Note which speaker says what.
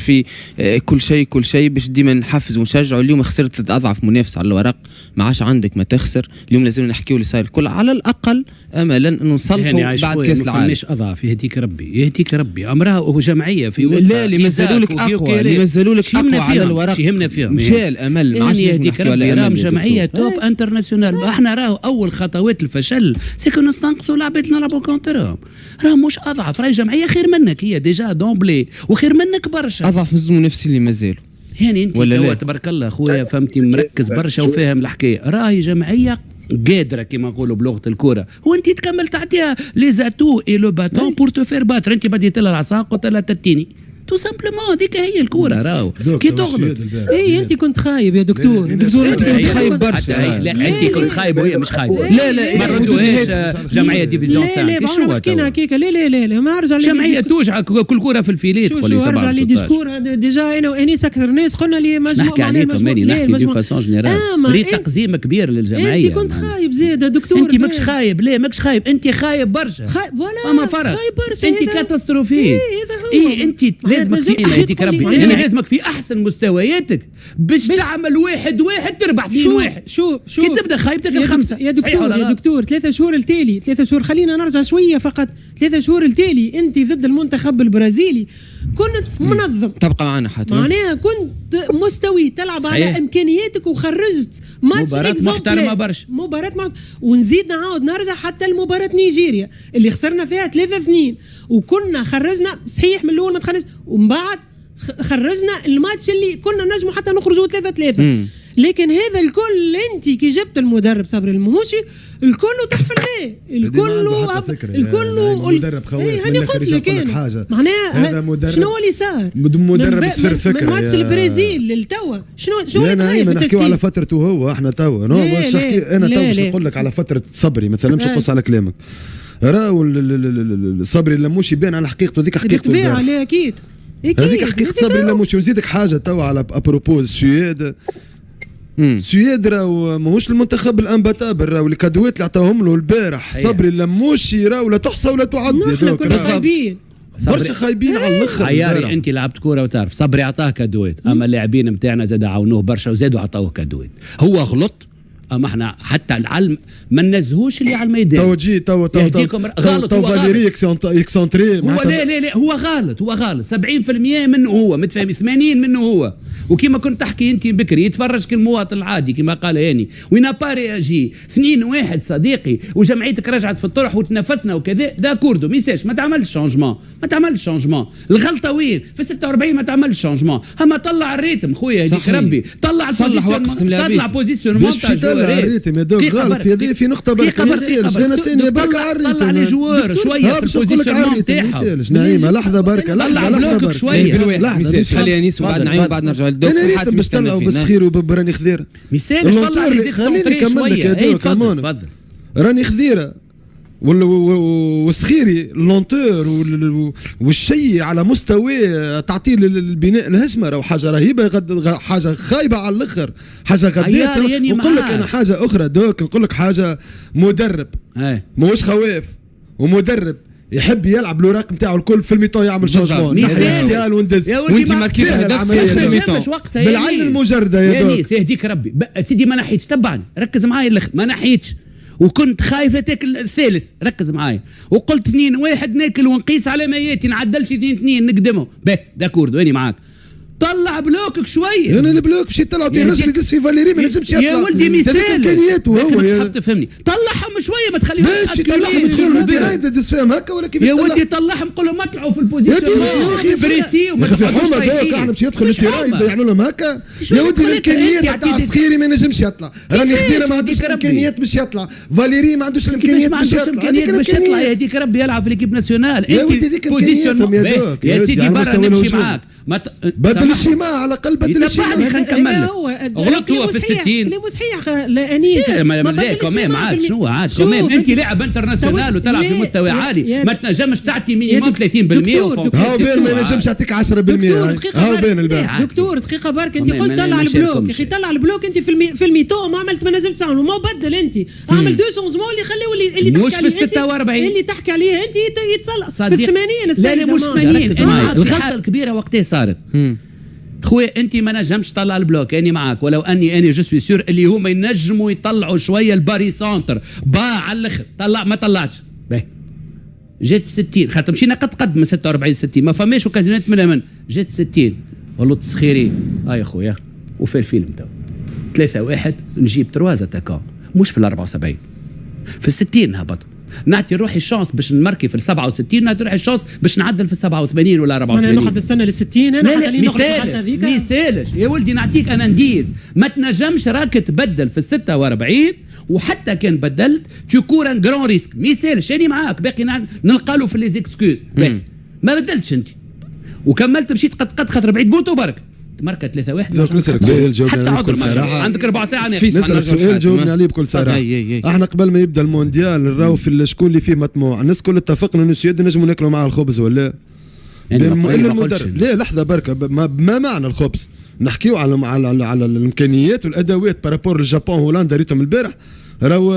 Speaker 1: في كل شيء باش ديما نحفز ونشجعوا. اليوم خسرت اضعف منافس على الورق، ما عادش عندك ما تخسر. اليوم لازم نحكيوا اللي صاير الكل على الاقل املا انه نصلحوا يعني بعد كاس العالم.
Speaker 2: مش اضعف، يهديك ربي امرها جمعيه في وسط.
Speaker 1: لا اللي مازالوا لك اقوى، اللي مازالوا لك اقوى على الورق.
Speaker 2: يهمنا فيهم
Speaker 1: مشى الامل، ما عادش
Speaker 2: يهديك ربي. راهم جمعيه توب انترناسيونال. احنا راهو اول خطوات الفشل سيكون نستنقصوا لعبة نلعبوا كونترهم. راهم مش اضعف، راهي جمعيه خير منك هي ديجا دومبلي وخير منك برشا.
Speaker 1: اضعف من المنافسين اللي مازالوا.
Speaker 2: يعني انت توا تبارك الله خويا فهمتي مركز برشا وفاهم الحكايه. راهي جمعيه قادره كما نقولوا بلغه الكره، وانت تكمل تعطيها لي زاتو اي لو باتون بور تو فير باتر. انت بديت لها العصا قلت لها تتيني تو سامبلومون. هذيك هي الكوره راهو كي تغلط.
Speaker 3: اي انت كنت خايب يا دكتور.
Speaker 2: انت كنت خايب برشا. لا انت كنت خايب وهي مش خايبه. لا ما ردوهاش جمعيه ديفيزيون 5.
Speaker 3: لا لا حكينا هكاك. لا ما ارجع
Speaker 2: جمعيه توجع كل كوره في الفيليت.
Speaker 3: قولي شو ارجع لي ديسكور ديجا انا وانيس اكثر ناس قلنا لي مجموعه.
Speaker 2: نحكي عليكم ماني نحكي دو فاسون جينيرال. ريت تقزيم كبير للجمعيه.
Speaker 3: انت كنت خايب زياده دكتور.
Speaker 2: انت ماكش خايب. لا ماكش خايب، انت خايب برشا.
Speaker 3: فوالا
Speaker 2: اما فرق
Speaker 3: خايب برشا.
Speaker 2: انت كاتاستروفي. اي انت لازمك ربي يعني لازمك في احسن مستوياتك باش تعمل 1-1 تربح 2-1.
Speaker 3: شوف
Speaker 2: كي تبدا خايبتك الخمسه
Speaker 3: يا دكتور 3 شهور التالي 3 شهور. خلينا نرجع شويه فقط. 3 شهور التالي انت ضد المنتخب البرازيلي كنت منظم.
Speaker 1: تبقى معنا حتى
Speaker 3: معناها كنت مستوي تلعب صحيح. على امكانياتك وخرجت ماتش
Speaker 2: محترمه برشا.
Speaker 3: ونزيد نعاود نرجع حتى المباراه نيجيريا اللي خسرنا فيها 3-2 وكنا خرجنا صحيح من الاول ما تخرج ومن بعد خرجنا الماتش اللي كنا نجموا حتى نخرجوا 3-3. لكن هذا الكل انت كي جبت المدرب صبري المموشي الكل تحفلناه الكل
Speaker 4: مدرب خواف.
Speaker 3: هاني قلت لك انا معناها شنو اللي صار
Speaker 4: مدرب صفر فكره
Speaker 3: ماتش البرازيل للتوا شنو
Speaker 4: اللي نحكيو على فترته هو احنا توا مش نحكي انا توا باش نقول لك على فتره صبري مثلا مش نقص على كلامك. راهو صبري الموشي بان على حقيقته ذيك حقيقته
Speaker 3: بالطبيعه عليه اكيد
Speaker 4: هذيك حقيقه صبري الموشي. وزيدك حاجه توا على ابروبوز السويد راهو ماهوش المنتخب الانباتابل راهو الكادوات اللي عطاهم له البارح صبري اللموشي راهو لا تحصى ولا تعد.
Speaker 3: احنا كنا خايبين
Speaker 4: برشا خايبين على الاخر.
Speaker 2: عياري انت لعبت كوره وتعرف صبري عطاه كادوات، اما اللاعبين نتاعنا زاد عاونوه برشا وزادوا عطاوه كادوات. هو غلط اما احنا حتى العلم ما ننزهوش اللي على الميدان.
Speaker 4: تو
Speaker 2: غلط.
Speaker 4: هو فاليري اكسونتري.
Speaker 2: هو لا هو غلط 70% منه هو متفاهم 80 منه هو. وكما كنت تحكي انت بكري يتفرج كالمواطن العادي كما قال هاني وين باري اجي 2-1 صديقي وجمعيتك رجعت في الطرح وتنافسنا وكذا داكوردو ميساج ما تعملش شونجمون. الغلطه وين في 46 ما تعملش شونجمون. اما طلع الريتم خويا هذيك ربي طلع بوزيسيون
Speaker 4: الريتم يا دوك غلط في نقطه
Speaker 2: طلع لي جوار شويه في البوزيسيون تاعها.
Speaker 4: نعيمه لحظه بركه
Speaker 2: لحظه
Speaker 1: شويه خلي انيس وبعد نعيم بعد نرجع للدوك.
Speaker 4: انا ريت باش طلعوا بالسخير وبراني خذيره
Speaker 2: مثال طلع لي
Speaker 4: خليني نكمل لك يا دوك كمان. راني خذيره والسخيري اللونتور والشيء على مستوى تعطيل البناء الهجمه راهو حاجه رهيبه حاجه خايبه على الاخر حاجه غديره. نقول لك انا حاجه اخرى دوك نقول لك حاجه مدرب ماهوش خواف ومدرب يحب يلعب الوراق نتاعو الكل في الميطو يعمل شونجمون سيال وندز
Speaker 1: وانت ماركين هدف في الميطو
Speaker 4: بالعين المجرده يا
Speaker 2: دوك. يهديك ربي سيدي ما نحيتش تبعني ركز معايا ما نحيتش وكنت خايف تاكل الثالث ركز معايا وقلت 2-1 ناكل ونقيس على مياتي نعدلش 2-2 نقدمه داكورد ويني معاك. طلع بلوكك شويه.
Speaker 4: انا البلوك مشيت طلعت الراجل اللي دس في فاليري ما نجمش يطلع
Speaker 2: يا ولدي مثال
Speaker 4: امكانياته هو
Speaker 2: مش حاب تفهمني. طلعهم شويه ما تخليهمش
Speaker 4: يطلعهم دس فيهم هكا ولا كيفاش
Speaker 2: يا ولدي طلعهم قول لهم اطلعوا في البوزيشن بريسي وما
Speaker 4: تخافوش احنا مش يدخل التيران يبدا يعملوا لهم هكا. يا ولدي الامكانيات تاع الصخيري ما نجمش يطلع. راني خديره ما عندوش الامكانيات باش يطلع. فاليري ما عندوش الامكانيات باش يطلع.
Speaker 2: هذيك ربي يلعب في ليكيب ناسيونال. انت بوزيشن يا سيدي برا نمشي معاك
Speaker 4: الشيماء على الاقل بدل الشيماء.
Speaker 2: خلينا نكمل. غلط هو في 60
Speaker 3: اللي مو صحيح. لا انيس
Speaker 2: لا كمان عاد شنو عاد كمان انت لاعب انترناسيونال وتلعب في مستوى عالي ما تنجمش تعطي مينيموم 30%.
Speaker 4: هاو بين ما ينجمش يعطيك 10%. هاو بين البارح
Speaker 3: دكتور دقيقه برك انت قلت طلع البلوك يا اخي طلع البلوك انت في الميتو ما عملت ما نجمت تعمل وما بدل انت اعمل 200 اللي خليه اللي
Speaker 2: مش في 46
Speaker 3: اللي تحكي عليه انت يتصلح في 80
Speaker 2: لا مش 80 الغلطه الكبيره وقتها صارت خويا انت ما نجمش تطلع البلوك اني معاك ولو اني جو سوي سور اللي هما ينجموا يطلعوا شويه الباري سونتر على الاخر طلع ما طلعتش باهي جات 60 خاطر مشينا قد من 46 60 ما فماش اوكازيونات من جات 60 والله تسخيري يا خويا وفي الفيلم تو 3-1 نجيب 3 اتاكون مش في ال 74 في 60 هبط نعطي روحي الشانس باش نمركي في ال 67 نعطي روحي الشانس باش نعدل في ال 87 ولا 84
Speaker 3: انا نقعد نستنى لل 60 انا خليني نقعد حتى هذيك
Speaker 2: ما يسالش يا ولدي نعطيك انا نديز ما تنجمش راك تبدل في ال 46 وحتى كان بدلت تو كور ان جران ريسك ما يسالش اني معاك باقي نلقى له في لي زيكسكوز ما بدلتش انت وكملت مشيت قد خاطر بعيد بونتو برك مركه 3-1
Speaker 4: نسألك سؤال جاوبني
Speaker 2: حتى عذر عندك 4 ساعة
Speaker 4: نسألك سؤال جاوبني عليه بكل صراحة. احنا قبل ما يبدا المونديال نراو في شكون اللي فيه مطموع الناس كل اتفقنا انه السياد نجموا ناكلوا معاه الخبز ولا
Speaker 2: يعني
Speaker 4: المدرب لا لحظة بركة ما معنى الخبز نحكيو على الامكانيات والادوات بارابور للجابون هولندا ريتهم البارح راهو